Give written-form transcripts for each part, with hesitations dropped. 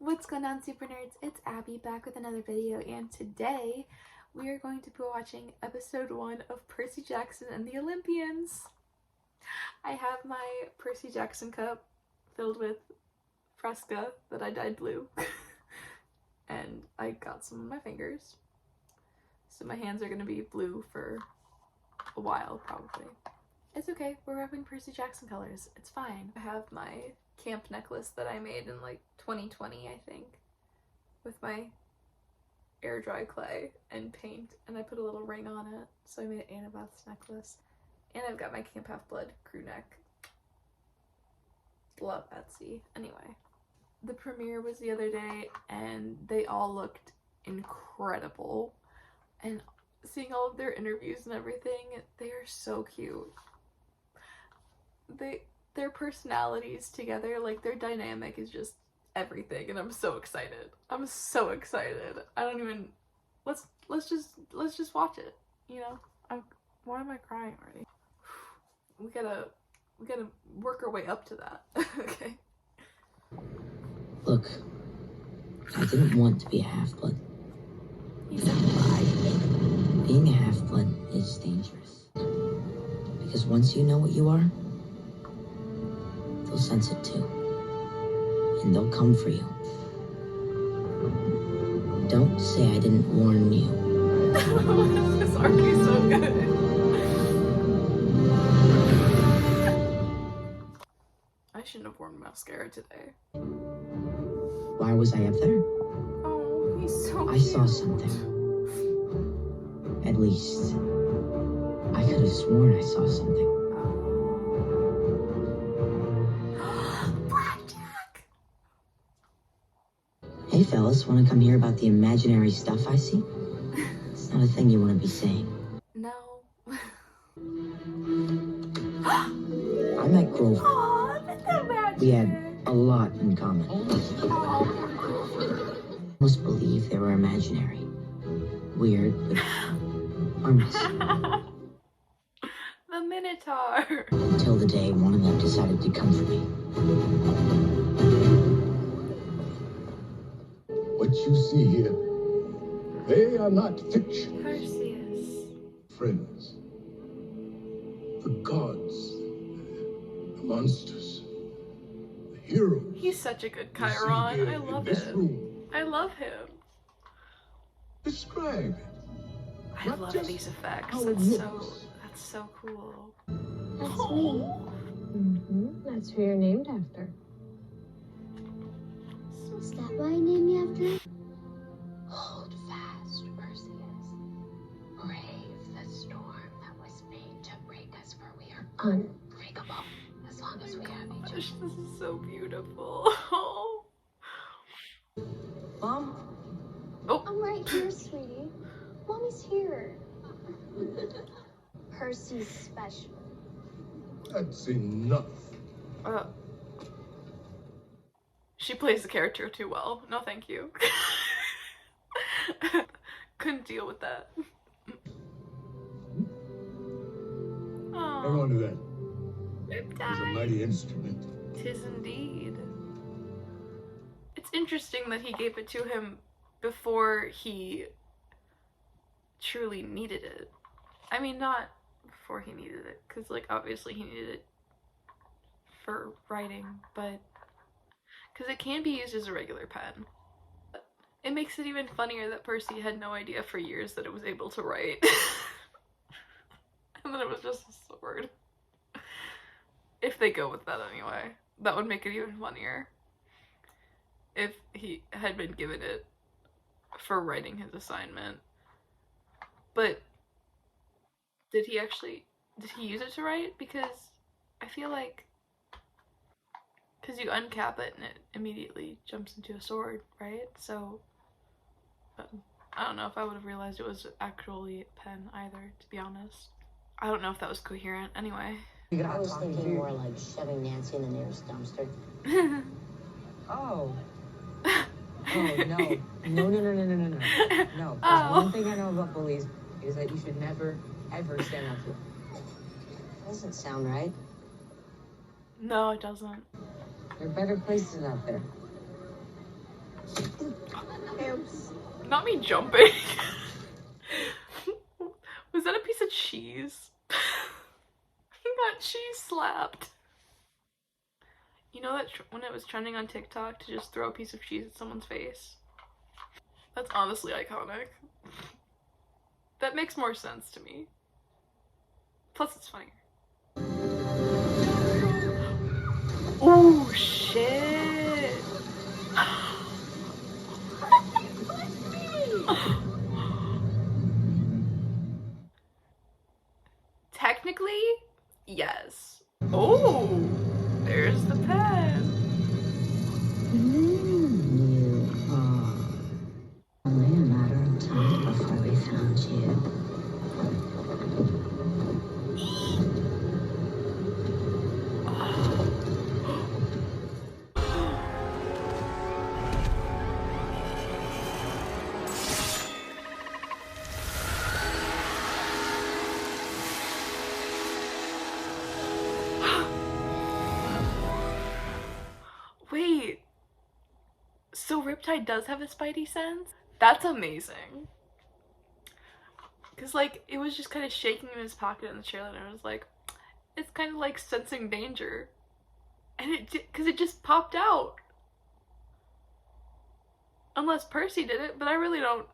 What's going on, super nerds? It's Abby back with another video, and today we are going to be watching episode 1 of Percy Jackson and the Olympians. I have my Percy Jackson cup filled with Fresca that I dyed blue and I got some on my fingers, so my hands are going to be blue for a while probably. It's okay, we're repping Percy Jackson colors, it's fine. I have my camp necklace that I made in like 2020, I think, with my air dry clay and paint, and I put a little ring on it, so I made an Annabeth's necklace. And I've got my Camp Half-Blood crew neck. Love Etsy. Anyway, the premiere was the other day and they all looked incredible, and seeing all of their interviews and everything, they are so cute. Their personalities together, like their dynamic is just everything, and I'm so excited. I'm so excited. I don't even, let's just watch it, you know? Why am I crying already? We gotta work our way up to that. Okay. Look, I didn't want to be a half-blood. You said why? Being a half-blood is dangerous. Because once you know what you are, they'll sense it too. And they'll come for you. Don't say I didn't warn you. This arc is so good. I shouldn't have worn mascara today. Why was I up there? Oh, he's so cute. I saw something. At least, I could have sworn I saw something. Blackjack! Hey fellas, want to come hear about the imaginary stuff I see? It's not a thing you want to be saying. No. I met Grover. Aw, that's so magic. We had a lot in common. Most believe they were imaginary. Weird, but harmless. The Minotaur. Until the day one of them decided to come for me. What you see here, they are not fiction. Perseus. Friends. The gods. The monsters. The heroes. He's such a good you see Chiron. here I in love this it. room. I love him. Describe it. I Not love just these effects. how it That's so cool. That's me. That's who you're named after. Is that why I named me after? Hold fast, Perseus. Brave the storm that was made to break us, for we are unbreakable as long as we have each other. Gosh, this is so beautiful. Mom? Oh. I'm right here, sweetie. Mommy's here. Percy's special. That's enough. She plays the character too well. No, thank you. Couldn't deal with that. Hang on to that. It It's a mighty instrument. Tis indeed. It's interesting that he gave it to him before he truly needed it. I mean, not before he needed it, because, like, obviously he needed it for writing, but because it can be used as a regular pen. It makes it even funnier that Percy had no idea for years that it was able to write. And then it was just a sword. If they go with that anyway. That would make it even funnier. If he had been given it for writing his assignment. But did he use it to write? Because I feel like, because you uncap it and it immediately jumps into a sword, right? So, I don't know if I would have realized it was actually a pen either, to be honest. I don't know if that was coherent. Anyway. I was thinking more like shoving Nancy in the nearest dumpster. Oh. Oh, no. No. No. Oh. One thing I know about bullies is that you should never, ever stand up to them. Doesn't sound right. No, it doesn't. There are better places out there. Not me jumping. Was that a piece of cheese? He got cheese slapped. You know that when it was trending on TikTok to just throw a piece of cheese at someone's face? That's honestly iconic. That makes more sense to me. Plus it's funnier. Oh shit! Technically, yes. Oh, there's the pen. You are only a matter of time before we found you. Wait, so Riptide does have a spidey sense? That's amazing. Because, like, it was just kind of shaking in his pocket in the chair, and I was like, it's kind of like sensing danger. And it did, because it just popped out. Unless Percy did it, but I really don't.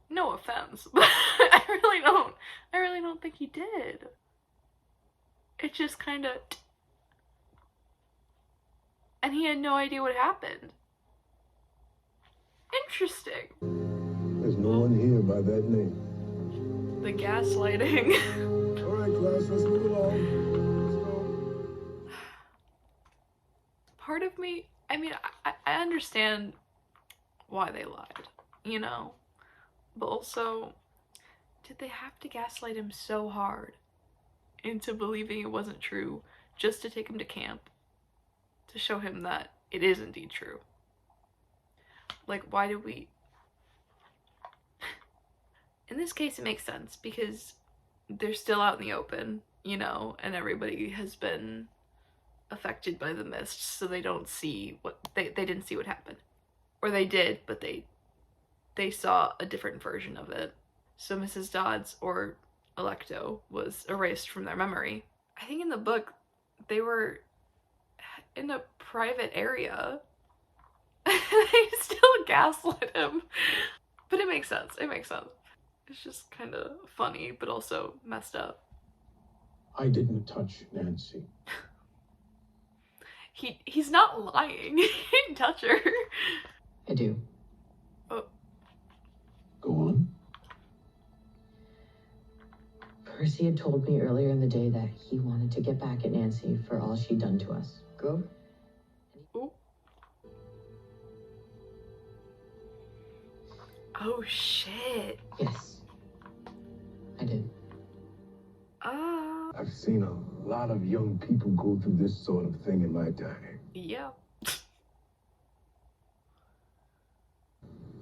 No offense, but I really don't think he did. It just kind of. And he had no idea what happened. Interesting. There's no one here by that name. The gaslighting. All right, class, let's move along. Let's go. Part of me, I mean, I understand why they lied, you know? But also, did they have to gaslight him so hard into believing it wasn't true just to take him to camp? To show him that it is indeed true. Like, why do we... In this case, it makes sense because they're still out in the open, you know, and everybody has been affected by the mist, so they don't see what... They didn't see what happened. Or they did, but they saw a different version of it. So Mrs. Dodds, or Electo, was erased from their memory. I think in the book, they were in a private area. They still gaslit him. But it makes sense. It makes sense. It's just kind of funny, but also messed up. I didn't touch Nancy. He's not lying. He didn't touch her. I do. Oh. Go on. Percy had told me earlier in the day that he wanted to get back at Nancy for all she'd done to us. Go. Ooh. Oh shit. Yes. I did. I've seen a lot of young people go through this sort of thing in my time. Yeah.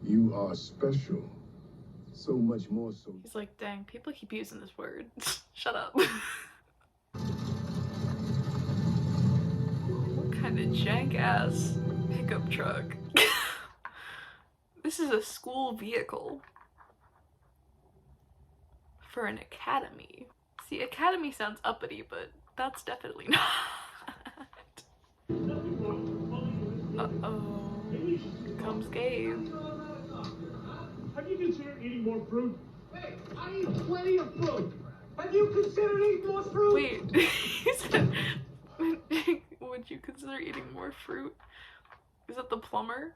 You are special. So much more so. He's like, dang, people keep using this word. Shut up. What kind of jank ass pickup truck? This is a school vehicle. For an academy. See, academy sounds uppity, but that's definitely not. Uh-oh. Comes Gabe. Have you considered eating more fruit? Hey, I eat plenty of fruit. Have you considered eating more fruit? Wait, he said, would you consider eating more fruit? Is that the plumber?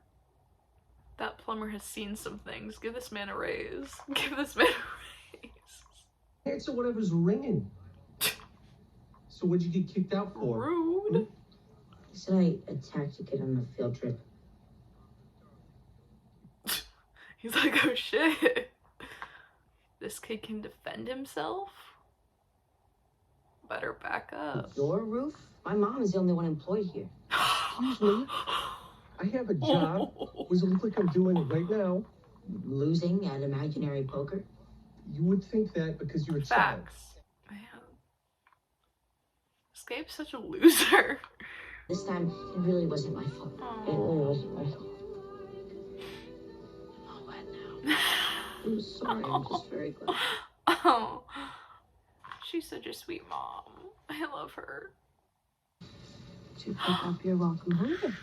That plumber has seen some things. Give this man a raise. Give this man a raise. Answer whatever's ringing. So what'd you get kicked out for? Rude. He said I attacked a kid on a field trip. He's like, oh shit. This kid can defend himself? Better back up. Your roof? My mom is the only one employed here. Excuse me? I have a job. What does it look like I'm doing right now? Losing at imaginary poker? You would think that because you're a child. Facts. Man. Escape's such a loser. This time, it really wasn't my fault. It really wasn't my fault. Oh, what now? I'm sorry, I'm just very glad. Oh, she's such a sweet mom. I love her. To pick up your welcome home.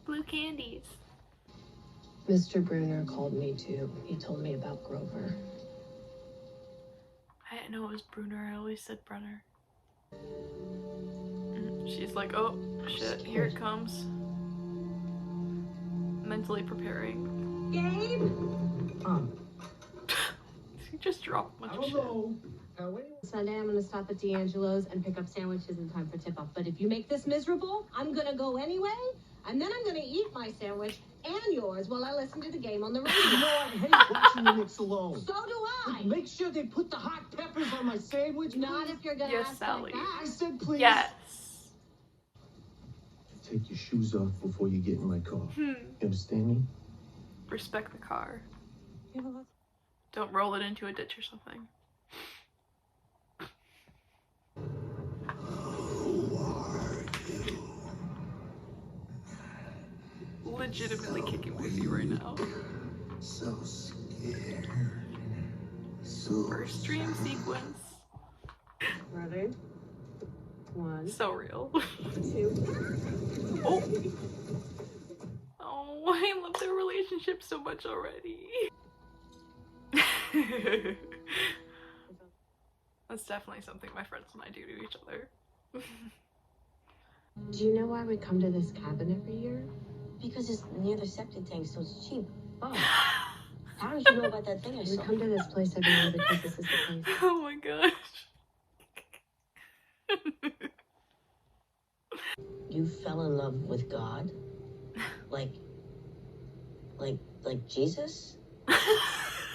Blue candies. Mr. Bruner called me too. He told me about Grover. I didn't know it was Bruner. I always said Brunner. She's like, oh shit, here it comes. Mentally preparing. Gabe? She just dropped a bunch of shit. Hello. Sunday, I'm gonna stop at D'Angelo's and pick up sandwiches in time for tip-off. But if you make this miserable, I'm gonna go anyway, and then I'm gonna eat my sandwich and yours while I listen to the game on the radio. You know I hate watching you mix alone. So do I. Make sure they put the hot peppers on my sandwich. Not please. if you're gonna Yes, ask Sally. like I that. said please. Yes. Take your shoes off before you get in my car. You understand me? Respect the car. Don't roll it into a ditch or something. Legitimately kicking Lucy right now. So scared. So First dream sequence. Ready? 1, So real. 2. Oh. Oh, I love their relationship so much already. That's definitely something my friends and I do to each other. Do you know why we come to this cabin every year? Because it's near the septic tank, so it's cheap. Oh. How did you know about that thing I We saw? come to this place every year because this is the place. Oh my gosh. You fell in love with God? Like Jesus?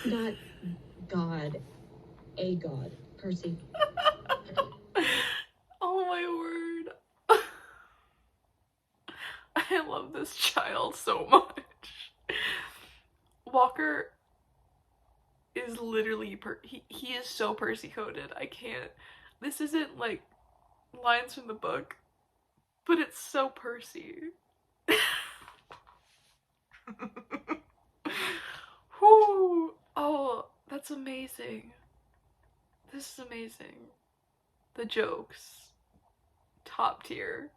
Not God, a God, Percy. Oh my word. I love this child so much. Walker is literally he is so Percy coded. I can't. This isn't like lines from the book, but it's so Percy. Whew. Oh, that's amazing. This is amazing. The jokes, top tier.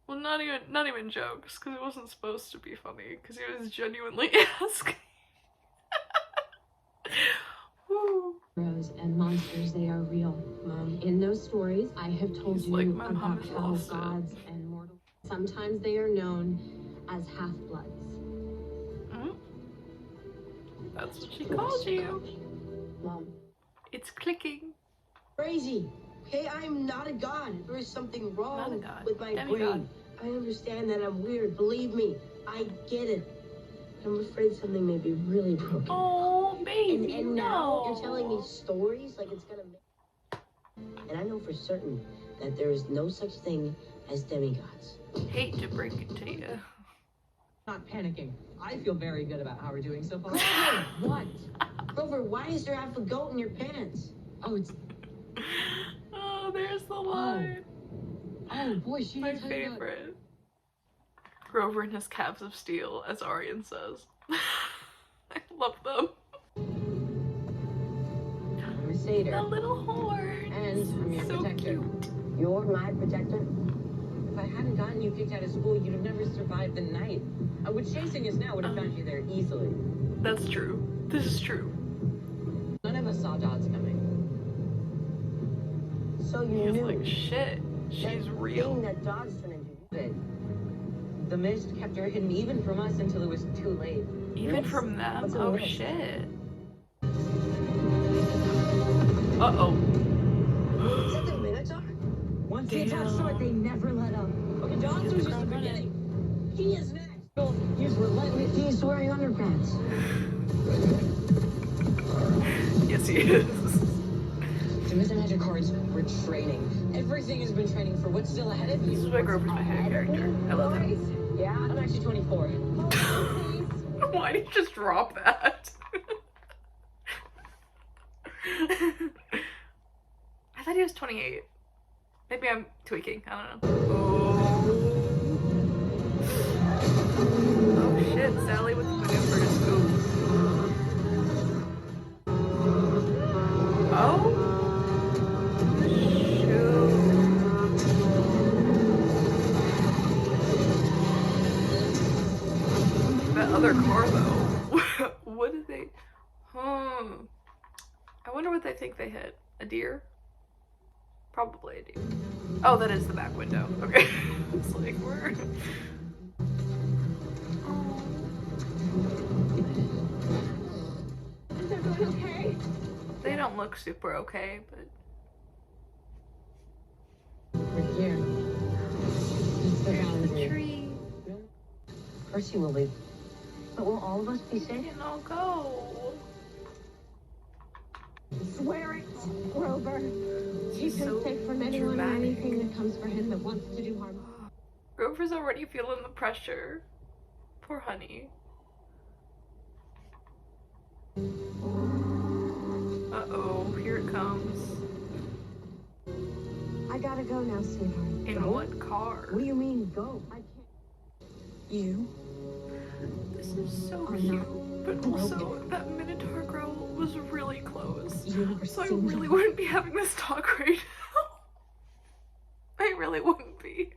Well, not even jokes, because it wasn't supposed to be funny, because he was genuinely asking. Woo. Heroes and monsters, they are real. In those stories, I have told He's you like, my about mom has how lost it. gods and mortals, sometimes they are known as half-bloods. That's what she called you. Mom. It's clicking. Crazy. Hey, I'm not a god. There is something wrong Not a god. with my Demigod. brain. I understand that I'm weird. Believe me, I get it. I'm afraid something may be really broken. Oh, baby. And now no. you're telling me stories like it's gonna make. And I know for certain that there is no such thing as demigods. Hate to break it to you. Not panicking. I feel very good about how we're doing so far. What? Grover, why is there half a goat in your pants? Oh, it's... Oh, there's the line. Oh, boy, she My didn't tell you about... favorite. Grover and his calves of steel, as Aryan says. I love them. I'm a satyr. The little horn. And I'm your So protector. cute. You're my protector? If I hadn't gotten you kicked out of school, you'd have never survived the night. With chasing us now, would have found you there easily. That's true. This is true. None of us saw Dodds coming. So you He's knew like, shit, she's that real. thing that Dod's trying to do. The mist kept her hidden even from us until it was too late. Even Mist? from them? What's a Oh, mist? shit. Uh-oh. Is that the Minotaur? Once they touched her, they never let up. Okay, Dodds was just the beginning. He is next. He's relentless. He's wearing underpants. Yes, he is. The Myth and Magic cards, we're training. Everything has been training for what's still ahead of you. This is why Grover's my favorite character. I love him. Yeah, I'm actually 24. Why did you just drop that? I thought he was 28. Maybe I'm tweaking. I don't know. Oh shit, Sally with the maneuver to scoop. Oh? Shoot. That other car though. What did they... I wonder what they think they hit. A deer? Probably a deer. Oh, that is the back window. Okay. It's like, where? Is everyone okay? They don't look super okay, but... We're here. It's the There's the boundary. tree. Percy will leave. But will all of us be safe? You know, go. Swear it, Grover. Keep him So safe from anyone dramatic. or anything that comes for him that wants to do harm. Grover's already feeling the pressure. Poor honey. Uh-oh, here it comes. I gotta go now, sweetheart. In what car? What do you mean, go? I can't. You? This is so I'm cute. not But also, that Minotaur girl was really close. You've never So I seen really her. wouldn't be having this talk right now. I really wouldn't be.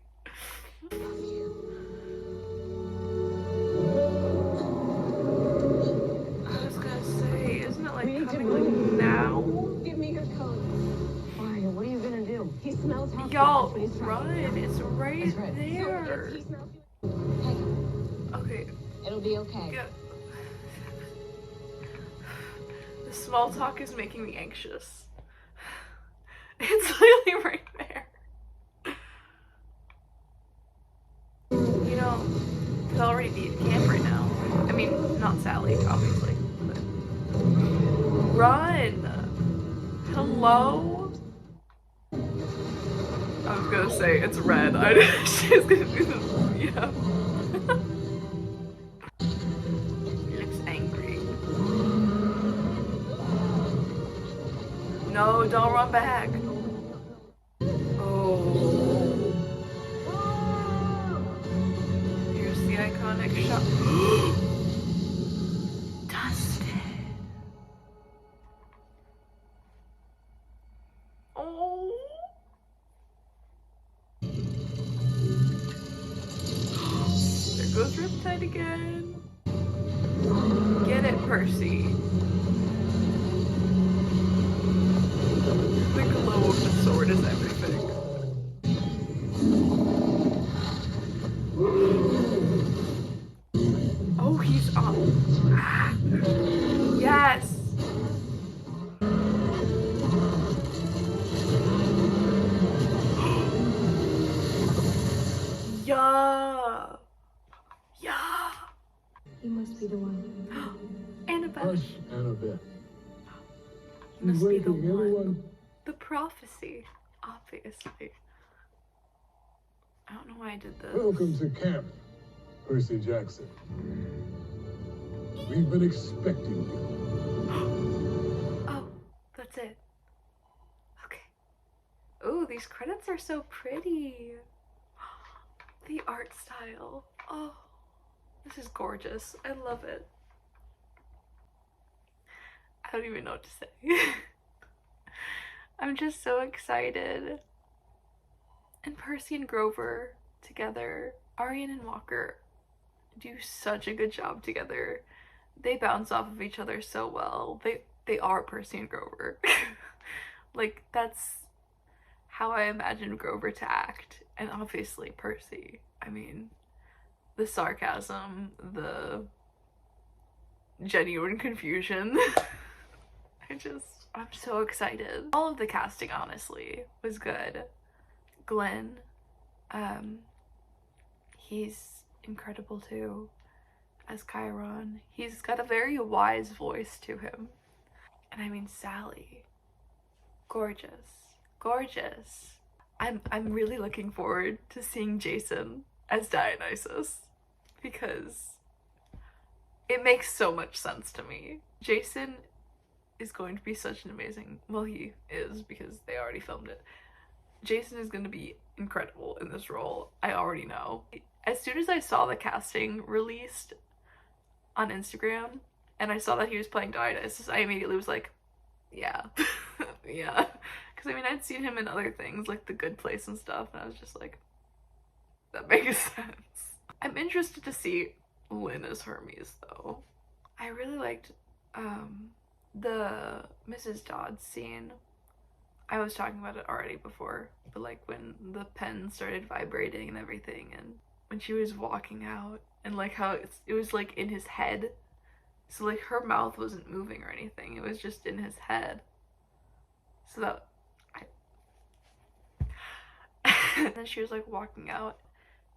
I was gonna say, isn't it like We need to coming move. like now? Give me your coat. Why? What are you gonna do? He smells hot. Y'all, That's what he's run. trying to do. It's right It's right. there. So if he smells you. Okay, It'll be okay. yeah. The small talk is making me anxious. It's literally right there. You know, could already be at camp right now. I mean, not Sally, obviously. But... Run! Hello? I was gonna say it's red. She's gonna do this. Yeah. He looks angry. No, don't run back. Oh. Here's the iconic shot. Dusted. Oh. There goes Riptide again. Get it, Percy. The glow of the sword is everything. Oh, he's up. Yes. Yeah. Yeah. You must be the one. Annabelle. Hush, Annabeth. He must You be the waking one. everyone? The prophecy, obviously. I don't know why I did this. Welcome to camp, Percy Jackson. We've been expecting you. Oh, that's it. Okay. Oh, these credits are so pretty. The art style. Oh, this is gorgeous. I love it. I don't even know what to say. I'm just so excited. And Percy and Grover together, Arian and Walker do such a good job together. They bounce off of each other so well. They are Percy and Grover. Like, that's how I imagined Grover to act. And obviously Percy. I mean, the sarcasm, the genuine confusion. I'm so excited. All of the casting, honestly, was good. Glenn, he's incredible too, as Chiron. He's got a very wise voice to him. And I mean, Sally, gorgeous, gorgeous. I'm really looking forward to seeing Jason as Dionysus, because it makes so much sense to me. Jason is going to be such an amazing, well, he is, because they already filmed it, Jason is going to be incredible in this role. I already know. As soon as I saw the casting released on Instagram and I saw that he was playing Dionysus, I immediately was like, yeah. Yeah. Because I mean, I'd seen him in other things like The Good Place and stuff, and I was just like, that makes sense. I'm interested to see Lynn as Hermes though. I really liked the Mrs. Dodds scene. I was talking about it already before, but like when the pen started vibrating and everything, and when she was walking out, and like how it was like in his head, so like her mouth wasn't moving or anything, it was just in his head. So that and then she was like walking out,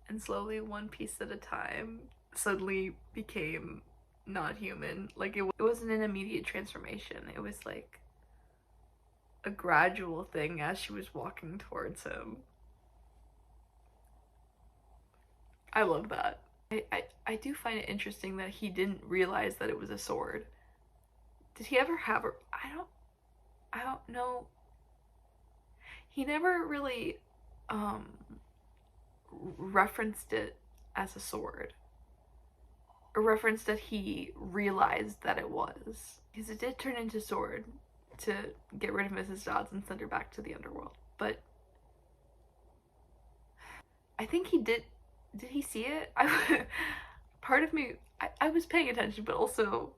and slowly, one piece at a time, suddenly became not human. Like it wasn't an immediate transformation, it was like a gradual thing as she was walking towards him. I love that. I do find it interesting that he didn't realize that it was a sword. Did he ever have a... I don't know. He never really referenced it as a sword, or referenced that he realized that it was, because it did turn into sword to get rid of Mrs. Dodds and send her back to the underworld. But I think he did he see it? Part of me, I was paying attention, but also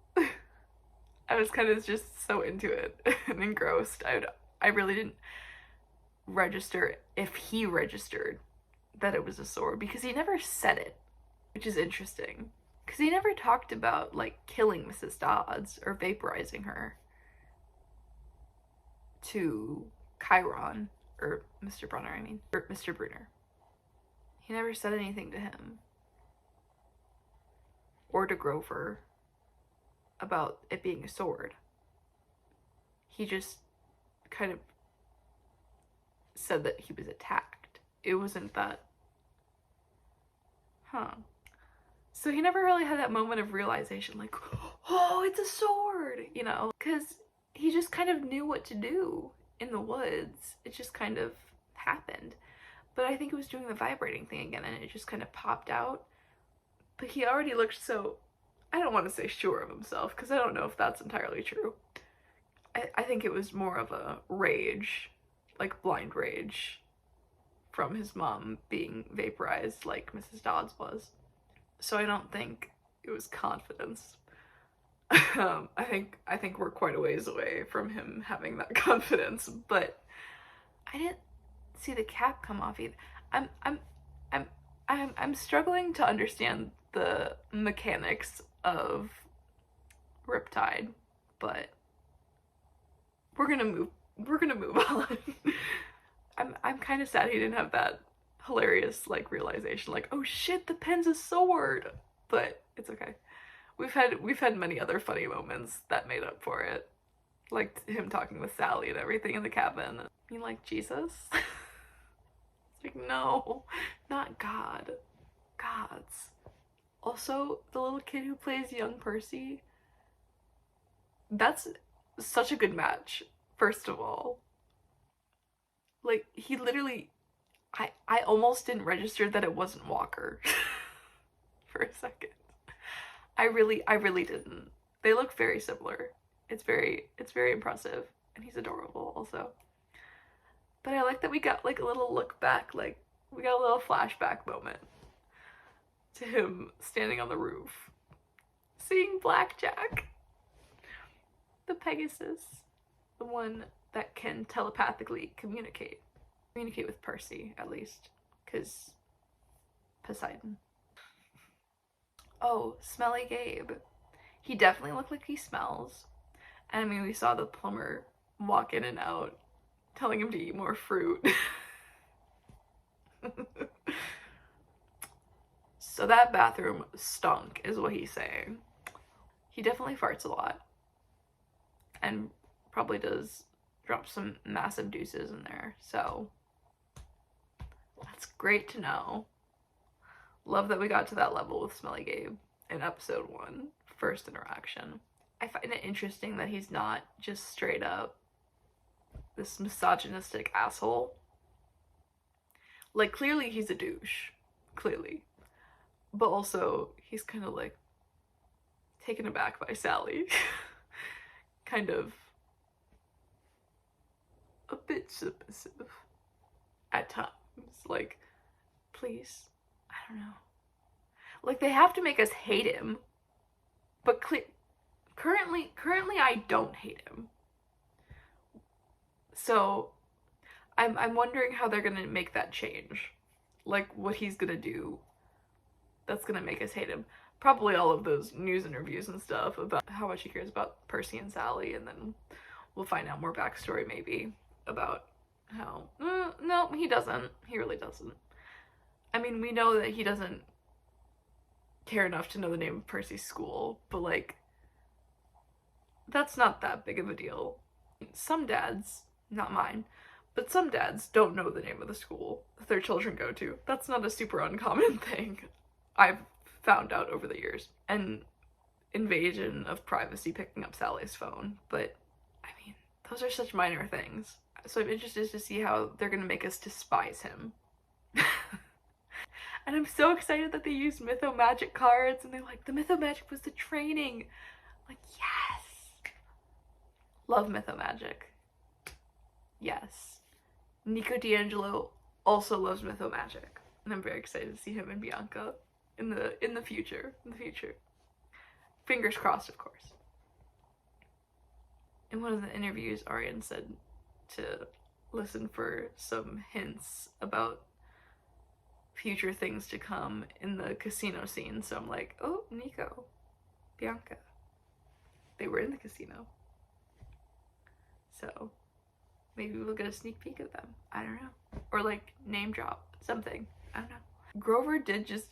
I was kind of just so into it and engrossed. I really didn't register if he registered that it was a sword, because he never said it, which is interesting, because he never talked about like killing Mrs. Dodds or vaporizing her to Chiron, or Mr. Brunner, I mean, or Mr. Brunner. He never said anything to him or to Grover about it being a sword. He just kind of said that he was attacked. It wasn't that, so he never really had that moment of realization, like, oh, it's a sword, you know, because he just kind of knew what to do in the woods. It just kind of happened. But I think it was doing the vibrating thing again, and it just kind of popped out. But he already looked so, I don't want to say sure of himself, because I don't know if that's entirely true. I think it was more of a rage, like blind rage, from his mom being vaporized like Mrs. Dodds was. So I don't think it was confidence. I think we're quite a ways away from him having that confidence, but I didn't see the cap come off either. I'm struggling to understand the mechanics of Riptide, but we're gonna move on. I'm kind of sad he didn't have that hilarious like realization, like, oh shit, the pen's a sword, but it's okay. We've had many other funny moments that made up for it, like him talking with Sally and everything in the cabin. You like Jesus? It's like, no, not God. Gods. Also, the little kid who plays young Percy, that's such a good match, first of all. Like, he literally, I almost didn't register that it wasn't Walker for a second. I really didn't. They look very similar. It's very impressive, and he's adorable also. But I like that we got like a little look back, like we got a little flashback moment to him standing on the roof, seeing Blackjack, the Pegasus, the one that can telepathically communicate with Percy, at least, because Poseidon. Oh, Smelly Gabe. He definitely looked like he smells. And I mean, we saw the plumber walk in and out, telling him to eat more fruit. So that bathroom stunk, is what he's saying. He definitely farts a lot. And probably does drop some massive deuces in there, so that's great to know. Love that we got to that level with Smelly Gabe in episode 1, first interaction. I find it interesting that he's not just straight up this misogynistic asshole. Like, clearly he's a douche. Clearly. But also, he's kind of like taken aback by Sally. Kind of a bit submissive at times. Like, please, I don't know. Like, they have to make us hate him, but currently I don't hate him. So I'm wondering how they're gonna make that change. Like, what he's gonna do that's gonna make us hate him. Probably all of those news interviews and stuff about how much he cares about Percy and Sally, and then we'll find out more backstory maybe about how no, he doesn't. He really doesn't. I mean, we know that he doesn't care enough to know the name of Percy's school, but like, that's not that big of a deal. Some dads, not mine, but some dads don't know the name of the school that their children go to. That's not a super uncommon thing I've found out over the years. An invasion of privacy picking up Sally's phone, but I mean, those are such minor things. So I'm interested to see how they're gonna make us despise him. And I'm so excited that they used Mytho Magic cards, and they're like, the Mytho Magic was the training. I'm like, yes! Love Mytho Magic. Yes. Nico D'Angelo also loves Mytho Magic, and I'm very excited to see him and Bianca in the future. Fingers crossed, of course. In one of the interviews, Arian said to listen for some hints about future things to come in the casino scene. So I'm like, oh, Nico, Bianca, they were in the casino. So maybe we'll get a sneak peek of them. I don't know. Or like name drop something. I don't know. Grover did just,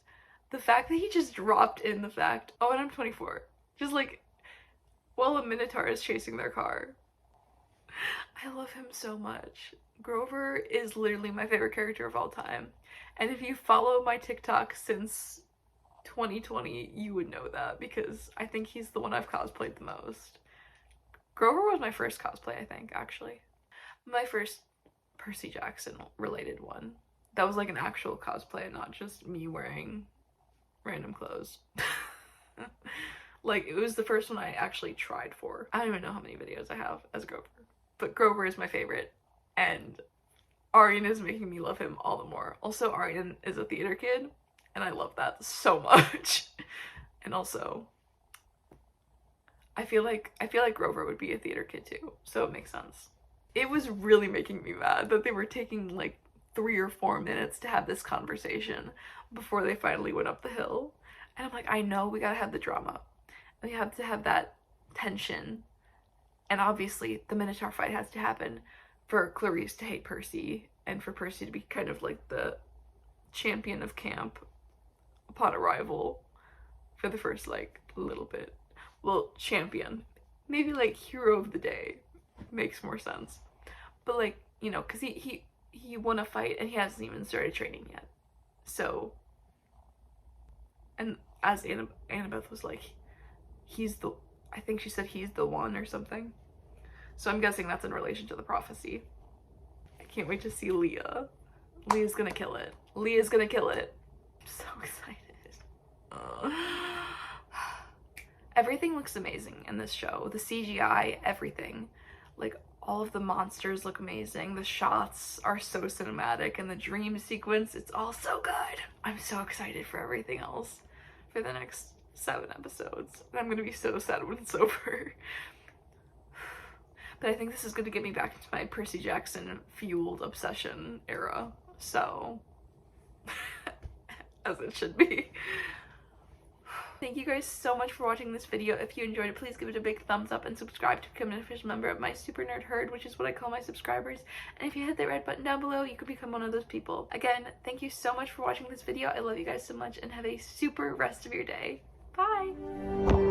the fact that he just dropped in the fact, oh, and I'm 24. Just like, while a Minotaur is chasing their car. I love him so much. Grover is literally my favorite character of all time. And if you follow my TikTok since 2020, you would know that, because I think he's the one I've cosplayed the most. Grover was my first cosplay, I think, actually. My first Percy Jackson related one. That was like an actual cosplay, not just me wearing random clothes. Like, it was the first one I actually tried for. I don't even know how many videos I have as Grover. But Grover is my favorite, and Arian is making me love him all the more. Also, Arian is a theater kid, and I love that so much. And also, I feel like Grover would be a theater kid too, so it makes sense. It was really making me mad that they were taking like 3 or 4 minutes to have this conversation before they finally went up the hill. And I'm like, I know we gotta have the drama. We have to have that tension. And obviously the Minotaur fight has to happen for Clarice to hate Percy, and for Percy to be kind of like the champion of camp upon arrival for the first like little bit. Well, champion. Maybe like hero of the day makes more sense. But like, you know, because he won a fight and he hasn't even started training yet. So, and as Annabeth was like, I think she said he's the one or something. So I'm guessing that's in relation to the prophecy. I can't wait to see Leah. Leah's gonna kill it. Leah's gonna kill it. I'm so excited. Everything looks amazing in this show. The CGI, everything. Like, all of the monsters look amazing. The shots are so cinematic, and the dream sequence, it's all so good. I'm so excited for everything else for the next 7 episodes. And I'm gonna be so sad when it's over. But I think this is gonna get me back into my Percy Jackson fueled obsession era. So, as it should be. Thank you guys so much for watching this video. If you enjoyed it, please give it a big thumbs up and subscribe to become an official member of my super nerd herd, which is what I call my subscribers. And if you hit the red button down below, you could become one of those people. Again, thank you so much for watching this video. I love you guys so much, and have a super rest of your day. Bye!